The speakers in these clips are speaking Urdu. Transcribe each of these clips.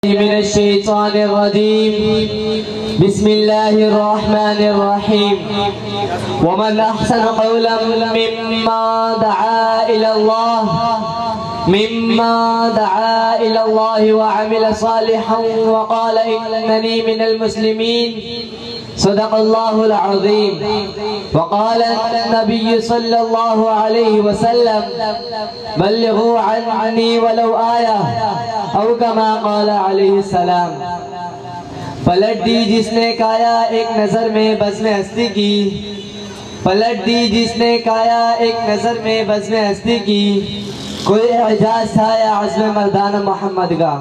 من الشيطان الرجيم بسم الله الرحمن الرحيم ومن أحسن قولا مما دعا إلى الله وعمل صالحا وقال إنني من المسلمين صدق الله العظيم. وقال النبي صلى الله عليه وسلم بلغوا عني ولو آية او كما قال علیہ السلام. پلٹ دی جس نے کایا ایک نظر میں بزم ہستی کی، پلٹ دی جس نے کایا ایک نظر میں بزم ہستی کی. کوئی اعجاز تھا یا عزم مردان محمد کا،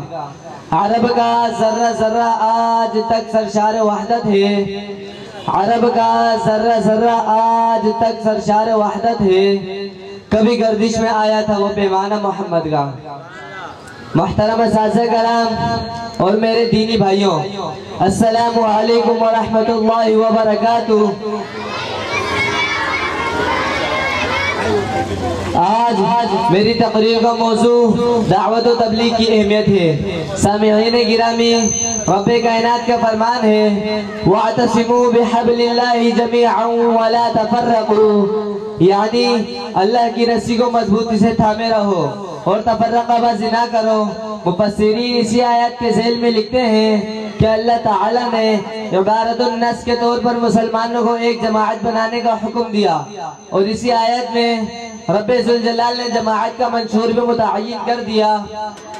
عرب کا ذرہ ذرہ آج تک سرشار وحدت ہے، عرب کا ذرہ ذرہ آج تک سرشار وحدت ہے. کبھی گردش میں آیا تھا وہ پیمانہ محمد کا. محترم اساتذہ کرام اور میرے دینی بھائیوں، السلام علیکم ورحمۃ اللہ وبرکاتہ. آج میری تقریر کا موضوع دعوت و تبلیغ کی اہمیت ہے. سامعین گرامی، رب کائنات کا فرمان ہے وَاعْتَصِمُوا بِحَبْلِ اللَّهِ جَمِيعًا وَلَا تَفَرَّقُوا، یعنی اللہ کی رسی کو مضبوطی سے تھامے رہو اور تفرقہ بازی نہ کرو. مفسرین اسی آیت کے ذیل میں لکھتے ہیں کہ اللہ تعالیٰ نے عبارت الناس کے طور پر مسلمانوں کو ایک جماعت بنانے کا حکم دیا، اور اسی آیت میں رب ذوالجلال نے جماعت کا منشور بھی متعین کر دیا،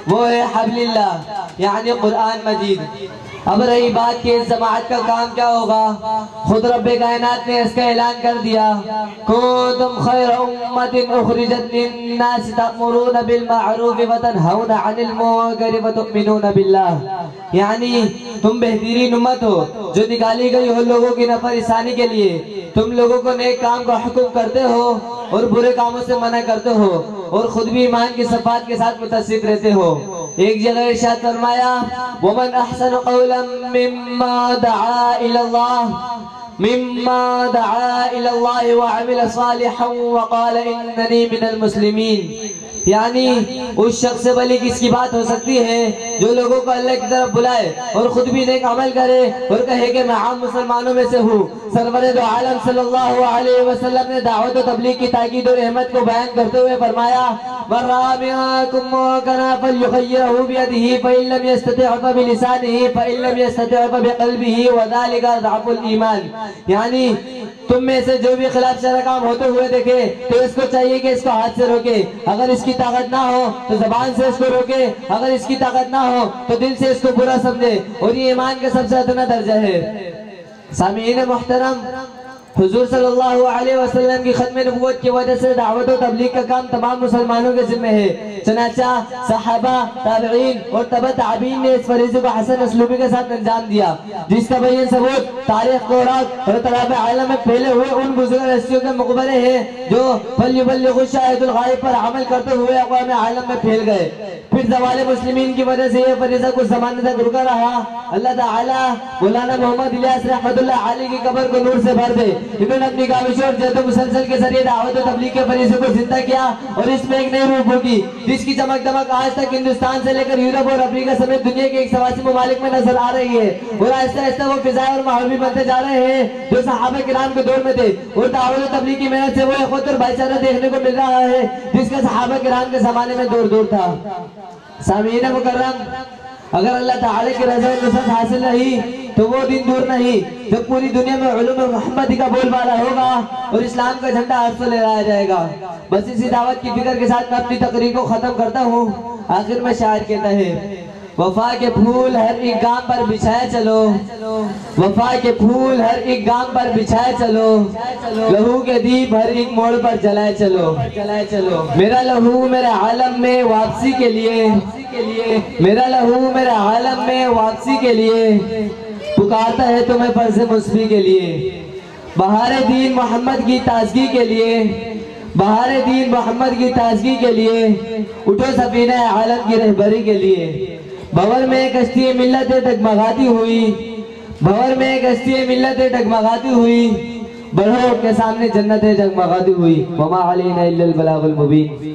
وہ ہے حبل اللہ یعنی قرآن مجید. اب رہی بات کہ اس جماعت کا کام کیا ہوگا، خود رب کائنات نے اس کا اعلان کر دیا کنتم خیر امت اخرجت للناس تأمرون بالمعروف وتنہون عن المنکر وتؤمنون باللہ، یعنی تم بہترین امت ہو جو نکالی گئی ہو لوگوں کی نفع رسانی کے لیے. تم لوگوں کو نیک کام کا حکم کرتے ہو اور برے کاموں سے منع کرتے ہو اور خود بھی ایمان کی صفات کے ساتھ متصف رہتے ہو. ایک جگہ ارشاد فرمایا وَمَنْ أَحْسَنُ قَوْلًا مِّمَّا دَعَا إِلَى اللَّهِ وَعَمِلَ صَالِحًا وَقَالَ إِنَّنِي مِنَ الْمُسْلِمِينَ، یعنی اس شخص سے بلی کس کی بات ہو سکتی ہے جو لوگوں کو اللہ کی طرف بلائے اور خود بھی نیک عمل کرے اور کہے کہ میں عام مسلمانوں میں سے ہوں. سرور دو عالم صلی اللہ علیہ وسلم نے دعوت و تبلیغ کی تاکید اور احمد کو بیان کرتے ہوئے فرمایا مَن رَأَىٰ مِنكُم مُنكَرًا فَلْيُغَيِّرْهُ بِيَدِهِ فَإِن لَّمْ يَسْتَطِعْ فَبِلِسَانِهِ فَإِن لَّمْ يَسْتَطِعْ فَبِقَلْبِهِ وَذَلِكَ ضَعْفُ الْإِيمَانِ، یعنی تم میں سے جو بھی خلاف شرع کام ہوتے ہوئے دیکھے تو اس کو چاہیے کہ اس کو ہاتھ سے روکے، اگر اس کی طاقت نہ ہو تو زبان سے اس کو روکے، اگر اس کی طاقت نہ ہو تو دل سے اس کو برا سمجھے، اور یہ ایمان کا سب سے ادنا درجہ ہے. سامعین محترم، حضور صلی اللہ علیہ وسلم کی ختم نبوت کی وجہ سے دعوت و تبلیغ کا کام تمام مسلمانوں کے ذمہ ہے. چنانچہ صحابہ، تابعین اور تبع تابعین نے اس فریضے کو حسن اسلوبی کے ساتھ انجام دیا، جس کا بیان ثبوت تاریخ قرآن اور طرف عالم میں پھیلے ہوئے ان بزرگ ہستیوں کے مقبرے ہیں جو فلیبلغ الشاہد الغائب پر عمل کرتے ہوئے اقوام عالم میں پھیل گئے. پھر زوال مسلمین کی وجہ سے یہ فریضہ کچھ زمانے تک رکا رہا. اللہ تعالیٰ مولانا محمد الیاس رحمت اللہ علیہ کی قبر کو نور سے بھر دے. انہوں نے اپنی کاوشوں اور جہد و مسلسل کے ذریعے دعوت و تبلیغ کے فریضے کو زندہ کیا اور اس میں ایک نئی روح پھونکی جس کی چمک دمک آج تک ہندوستان سے لے کر یورپ اور افریقہ سمیت دنیا کے 180 ممالک میں نظر آ رہی ہے. اور آہستہ آہستہ وہ فضائے اور ماحول بھی بنتے جا رہے ہیں جو صحابہ کرام کے دور میں تھے، اور دعوت و تبلیغ کی محنت سے وہ اخوت اور بھائی چارہ دیکھنے کو مل رہا ہے جس کا صحابہ کرام کے زمانے میں دور دور تھا. سامعین مکرم، اگر اللہ تعالی کی رضا و نصرت حاصل رہی تو وہ دن دور نہیں جب پوری دنیا میں علوم محمدی کا بول بالا ہوگا اور اسلام کا جھنڈا ہر سو لہرایا جائے گا. بس اسی دعوت کی فکر کے ساتھ میں اپنی تقریر کو ختم کرتا ہوں. آخر میں شاعر کہتا ہے وفا کے پھول ہر ایک گام پر بچھائے چلو، وفا کے پھول ہر ایک گام پر بچھائے چلو، لہو کے دیپ ہر ایک موڑ پر جلائے چلو. میرا لہو میرے عالم میں واپسی کے لیے، میرا لہو میرے عالم میں واپسی کے لیے پکارتا ہے تمہیں فرض مصفی کے لیے. بہار دین محمد کی تازگی کے لیے، بہار دین محمد کی تازگی کے لیے اٹھو سفینہ عالم کی رہبری کے لیے. بھور میں کشتی ملت ڈگمگاتی ہوئی، بھور میں کشتی ملت ڈگمگاتی ہوئی، بڑھو کے سامنے جنت جگمگاتی ہوئی. وما علینا الا البلاغ المبین.